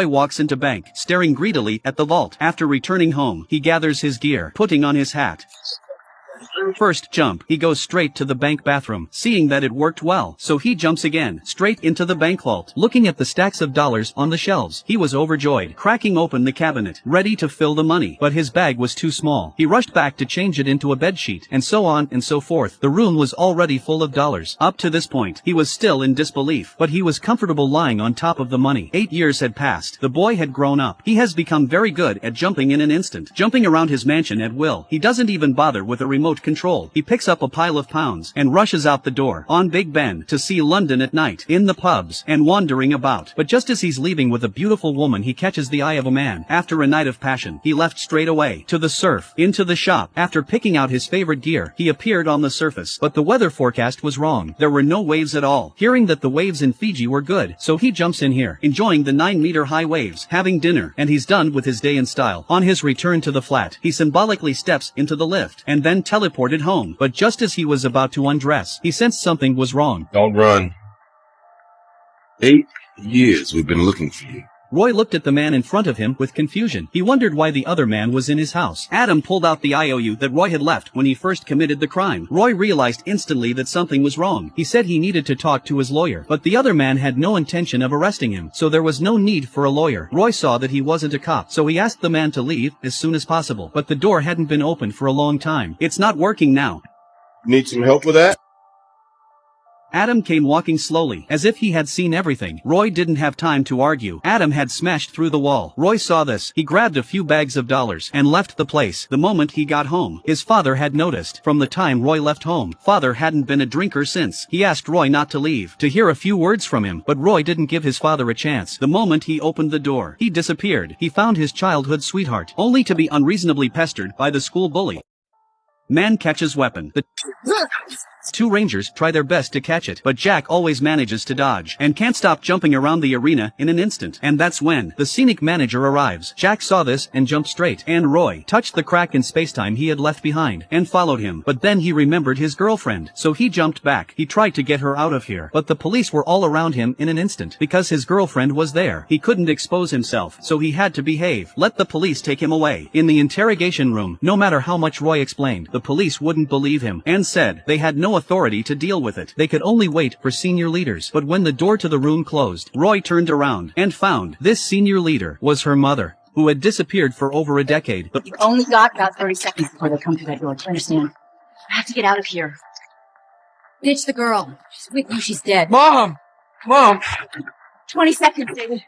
Roy walks into bank, staring greedily at the vault. After returning home, he gathers his gear, putting on his hat. First jump, he goes straight to the bank bathroom, seeing that it worked well, so he jumps again, straight into the bank vault. Looking at the stacks of dollars on the shelves, he was overjoyed, cracking open the cabinet, ready to fill the money, but his bag was too small. He rushed back to change it into a bedsheet, and so on and so forth. The room was already full of dollars. Up to this point, he was still in disbelief, but he was comfortable lying on top of the money. 8 years had passed. The boy had grown up. He has become very good at jumping in an instant, jumping around his mansion at will. He doesn't even bother with a remote control. He picks up a pile of pounds and rushes out the door on Big Ben to see London at night, in the pubs and wandering about. But just as he's leaving with a beautiful woman, he catches the eye of a man. After a night of passion, he left straight away to the surf, into the shop. After picking out his favorite gear, he appeared on the surface, but the weather forecast was wrong. There were no waves at all. Hearing that the waves in Fiji were good, so he jumps in here, enjoying the 9-meter high waves, having dinner, and he's done with his day in style. On his return to the flat, he symbolically steps into the lift, and then teleported home. But just as he was about to undress, he sensed something was wrong. Don't run. 8 years we've been looking for you. Roy looked at the man in front of him with confusion. He wondered why the other man was in his house. Adam pulled out the IOU that Roy had left when he first committed the crime. Roy realized instantly that something was wrong. He said he needed to talk to his lawyer, but the other man had no intention of arresting him, so there was no need for a lawyer. Roy saw that he wasn't a cop, so he asked the man to leave as soon as possible, but the door hadn't been opened for a long time. It's not working now. Need some help with that? Adam came walking slowly, as if he had seen everything. Roy didn't have time to argue. Adam had smashed through the wall. Roy saw this. He grabbed a few bags of dollars and left the place. The moment he got home, his father had noticed. From the time Roy left home, father hadn't been a drinker since. He asked Roy not to leave, to hear a few words from him, but Roy didn't give his father a chance. The moment he opened the door, he disappeared. He found his childhood sweetheart, only to be unreasonably pestered by the school bully. Man catches weapon. The two rangers try their best to catch it, but Jack always manages to dodge, and can't stop jumping around the arena in an instant. And that's when the scenic manager arrives. Jack saw this and jumped straight, and Roy touched the crack in spacetime he had left behind, and followed him. But then he remembered his girlfriend, so he jumped back. He tried to get her out of here, but the police were all around him in an instant. Because his girlfriend was there, he couldn't expose himself, so he had to behave. Let the police take him away. In the interrogation room, no matter how much Roy explained, the police wouldn't believe him, and said they had no authority to deal with it. They could only wait for senior leaders. But when the door to the room closed, Roy turned around and found this senior leader was her mother, who had disappeared for over a decade. You've only got about 30 seconds before they come through that door. Do you understand? I have to get out of here. Ditch the girl. She's with you. She's dead. Mom! 20 seconds, David.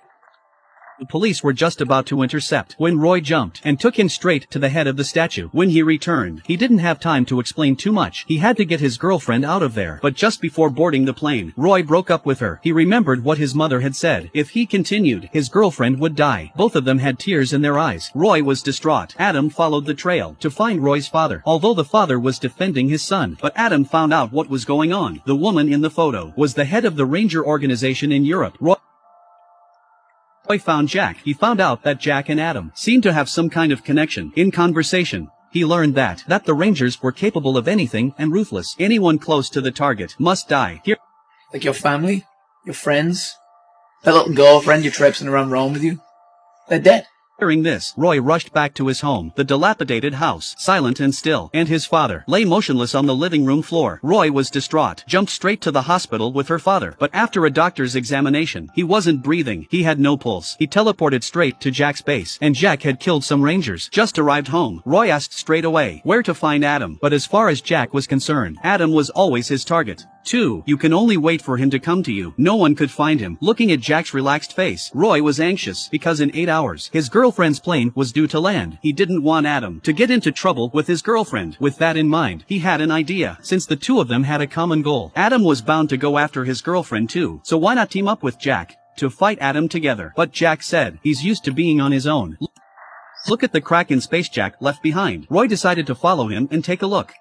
The police were just about to intercept when Roy jumped and took him straight to the head of the statue. When he returned, he didn't have time to explain too much. He had to get his girlfriend out of there. But just before boarding the plane, Roy broke up with her. He remembered what his mother had said. If he continued, his girlfriend would die. Both of them had tears in their eyes. Roy was distraught. Adam followed the trail to find Roy's father, although the father was defending his son. But Adam found out what was going on. The woman in the photo was the head of the ranger organization in Europe. Roy found Jack. He found out that Jack and Adam seemed to have some kind of connection. In conversation, he learned that the Rangers were capable of anything and ruthless. Anyone close to the target must die. Here, Like your family? Your friends? That little girlfriend you're traipsing around Rome with you? They're dead. hearing this, Roy rushed back to his home, the dilapidated house, silent and still, and his father lay motionless on the living room floor. Roy was distraught, jumped straight to the hospital with her father, but after a doctor's examination, he wasn't breathing, he had no pulse. He teleported straight to Jack's base, and Jack had killed some rangers. Just arrived home, Roy asked straight away where to find Adam, but as far as Jack was concerned, Adam was always his target. 2. You can only wait for him to come to you. No one could find him. Looking at Jack's relaxed face, Roy was anxious, because in 8 hours, his girlfriend's plane was due to land. He didn't want Adam to get into trouble with his girlfriend. With that in mind, he had an idea. Since the two of them had a common goal, Adam was bound to go after his girlfriend too. So why not team up with Jack to fight Adam together? But Jack said he's used to being on his own. Look at the crack in space Jack left behind. Roy decided to follow him and take a look.